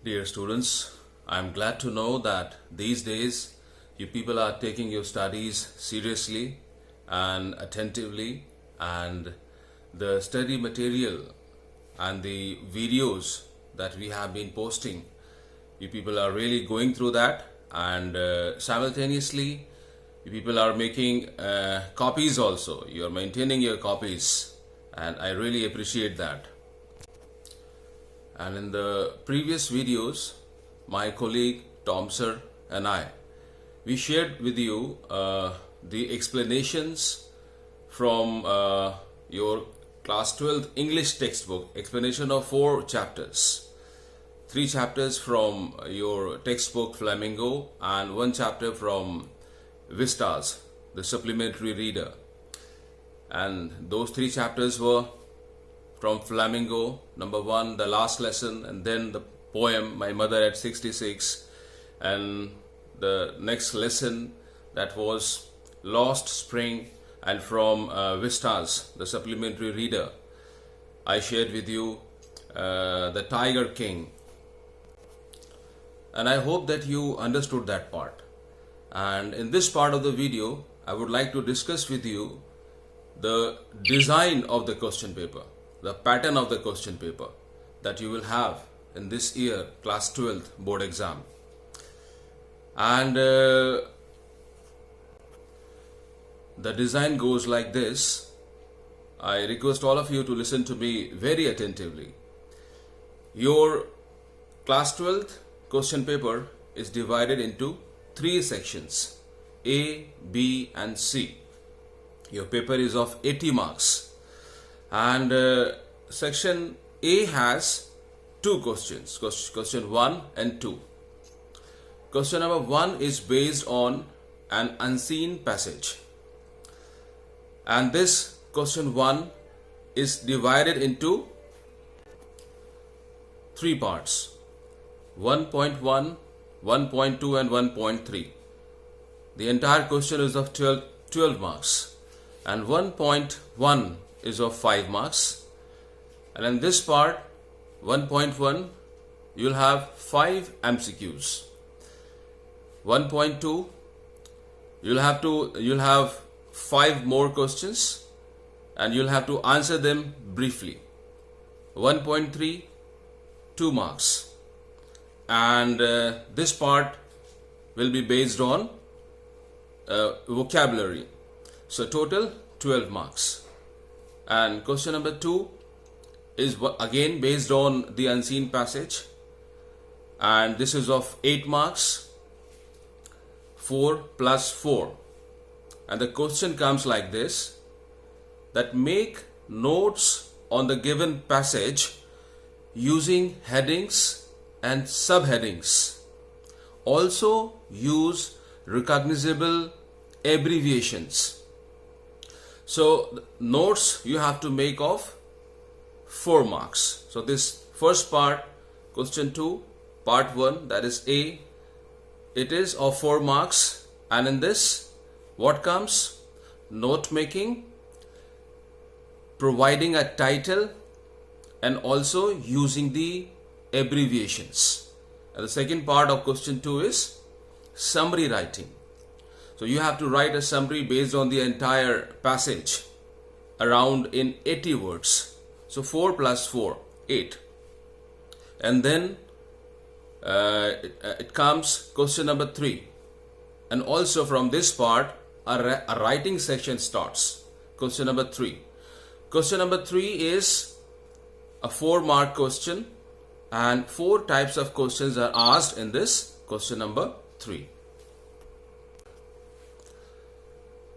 Dear students, I am glad to know that these days you people are taking your studies seriously and attentively, and the study material and the videos that we have been posting, you people are really going through that, and simultaneously you people are making copies also. You are maintaining your copies, and I really appreciate that. And in the previous videos, my colleague Tom Sir and we shared with you the explanations from your class 12th English textbook, explanation of 4 chapters. 3 chapters from your textbook Flamingo and 1 chapter from Vistas, the supplementary reader. And those 3 chapters were from Flamingo, number 1, the last lesson, and then the poem My Mother at 66, and the next lesson that was Lost Spring, and from Vistas, the supplementary reader, I shared with you the Tiger King. And I hope that you understood that part. And in this part of the video, I would like to discuss with you the design of the question paper, the pattern of the question paper that you will have in this year class 12th board exam. And the design goes like this. I request all of you to listen to me very attentively. Your class 12th question paper is divided into 3 sections, A, B and C. Your paper is of 80 marks. And section A has 2 questions, question 1 and 2. Question number 1 is based on an unseen passage. And this question 1 is divided into 3 parts, 1.1, 1.2 and 1.3. The entire question is of 12 marks, and 1.1 is of 5 marks, and in this part 1.1 you will have 5 MCQs. 1.2 you'll have 5 more questions and you'll have to answer them briefly. 1.3 2 marks, and this part will be based on vocabulary, so total 12 marks. And question number 2 is again based on the unseen passage, and this is of 8 marks, 4 plus 4. And the question comes like this, that make notes on the given passage using headings and subheadings. Also use recognizable abbreviations. So notes you have to make of 4 marks. So this first part, question 2, part 1, that is A, it is of 4 marks, and in this what comes? Note making, providing a title, and also using the abbreviations. And the second part of question 2 is summary writing. So you have to write a summary based on the entire passage around in 80 words. So 4 plus 4, 8. And then it comes question number 3. And also from this part, a writing section starts. Question number 3. Question number 3 is a 4-mark question, and 4 types of questions are asked in this question number 3.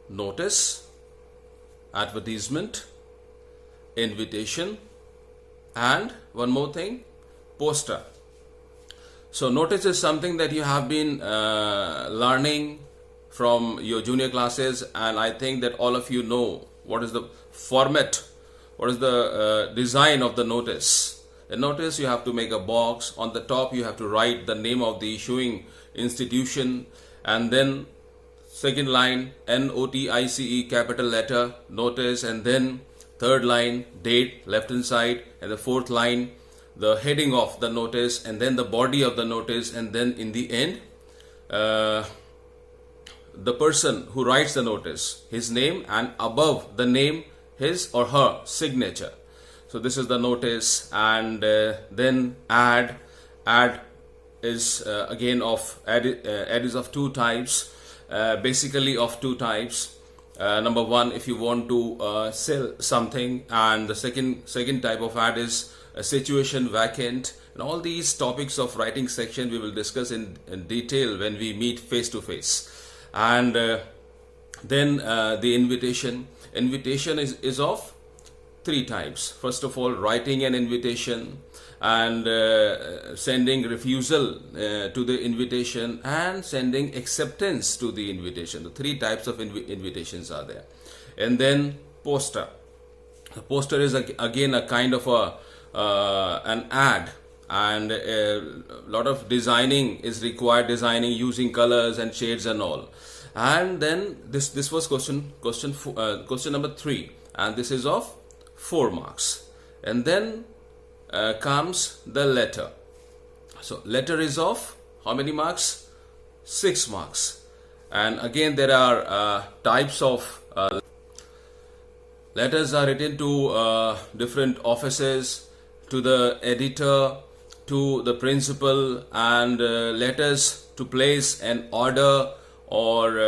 Notice, advertisement, invitation, and one more thing, poster. So notice is something that you have been learning from your junior classes, and I think that all of you know what is the format, what is the design of the notice. A notice, you have to make a box. On the top you have to write the name of the issuing institution, and then second line NOTICE capital letter notice, and then third line date left hand side, and the fourth line the heading of the notice, and then the body of the notice, and then in the end, the person who writes the notice, his name, and above the name, his or her signature. So this is the notice. And then ad is again of ad is of two types, basically of two types. Number one, if you want to sell something, and the second type of ad is a situation vacant. And all these topics of writing section we will discuss in detail when we meet face to face. And then the invitation is of three types. First of all, writing an invitation, and sending refusal to the invitation, and sending acceptance to the invitation. The three types of invitations are there. And then poster. The poster is again a kind of an ad, and a lot of designing is required, designing using colors and shades and all. And then this was question number 3, and this is of 4 marks. And then comes the letter. So letter is of how many marks? 6 marks. And again, there are types of letters are written to different offices, to the editor, to the principal, and letters to place an order or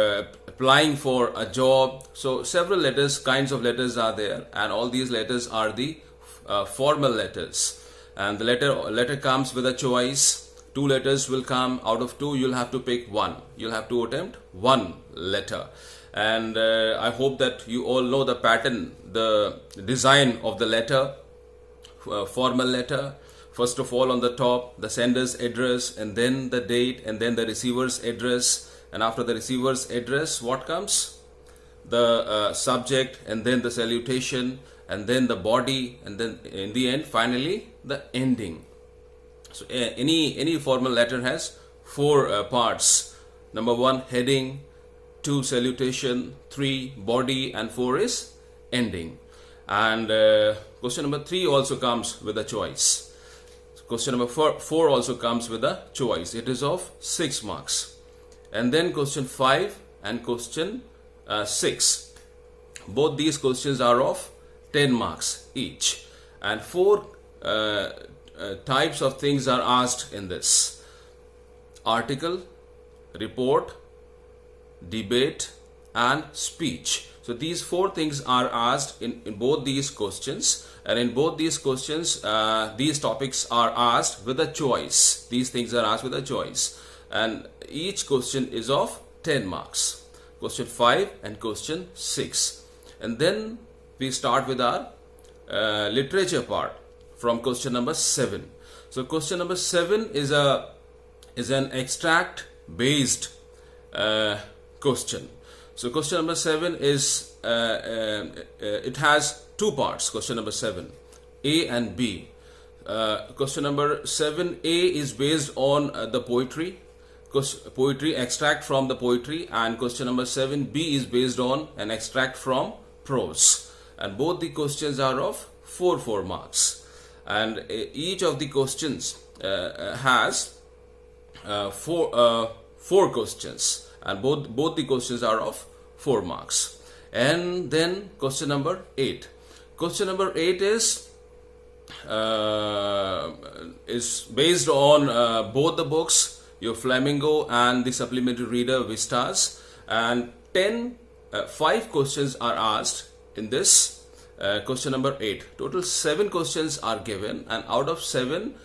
applying for a job. So several kinds of letters are there, and all these letters are the formal letters. And the letter comes with a choice. 2 letters will come. Out of 2, you'll have to pick 1. You'll have to attempt 1 letter. And I hope that you all know the pattern, the design of the letter, formal letter. First of all, on the top, the sender's address, and then the date, and then the receiver's address. And after the receiver's address, what comes? The subject, and then the salutation, and then the body, and then in the end, finally, the ending. So any formal letter has 4 parts. Number 1, heading. 2, salutation. 3, body. And 4 is ending. And question number 3 also comes with a choice. Question number 4 also comes with a choice. It is of 6 marks. And then question 5 and question 6. Both these questions are of 10 marks each. And 4 types of things are asked in this: article, report, debate, and speech. So these 4 things are asked in both these questions. And in both these questions, these topics are asked with a choice. These things are asked with a choice. And each question is of 10 marks. Question 5 and question 6. And then we start with our literature part from question number 7. So question number 7 is an extract based question. So question number 7 is it has 2 parts. Question number 7, A and B. Question number 7A is based on the poetry extract from the poetry, and question number 7B is based on an extract from prose. And both the questions are of 4 marks. And each of the questions has 4 questions, and both the questions are of 4 marks. And then question number 8. Question number 8 is based on both the books, your Flamingo and the supplementary reader Vistas. And 5 questions are asked in this question number 8. Total 7 questions are given, and out of 7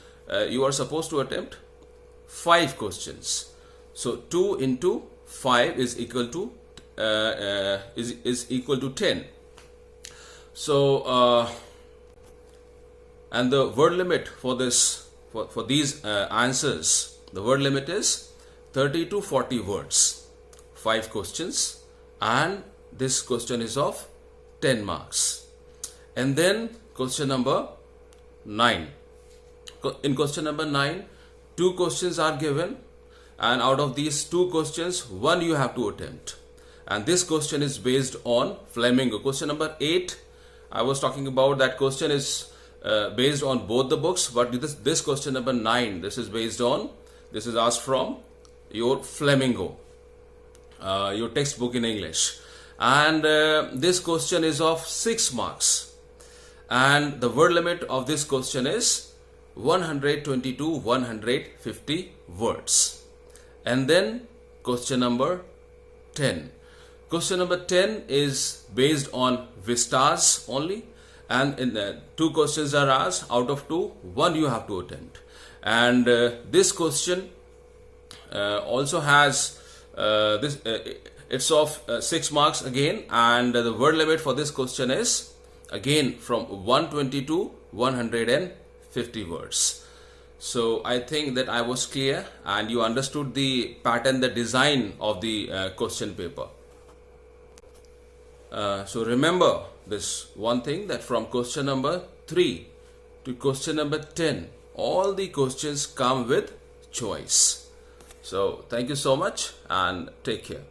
you are supposed to attempt 5 questions. So 2 into 5 is equal to 10. So and the word limit for this for these answers, the word limit is 30 to 40 words. 5 questions, and this question is of 10 marks. And then question number 9. In question number 9, 2 questions are given, and out of these 2 questions, 1 you have to attempt. And this question is based on Flamingo. Question number 8, I was talking about that question is based on both the books, but this question number 9, this is asked from your Flamingo, your textbook in English, and this question is of 6 marks, and the word limit of this question is 120 to 150 words. And then question number 10. Question number 10 is based on vistas only, and in 2 questions are asked. Out of 2, 1 you have to attempt. And this question also has it's of 6 marks again, and the word limit for this question is again from 120 to 150 words. So I think that I was clear and you understood the pattern, the design of the question paper. So remember this one thing, that from question number 3 to question number 10, all the questions come with choice. So thank you so much and take care.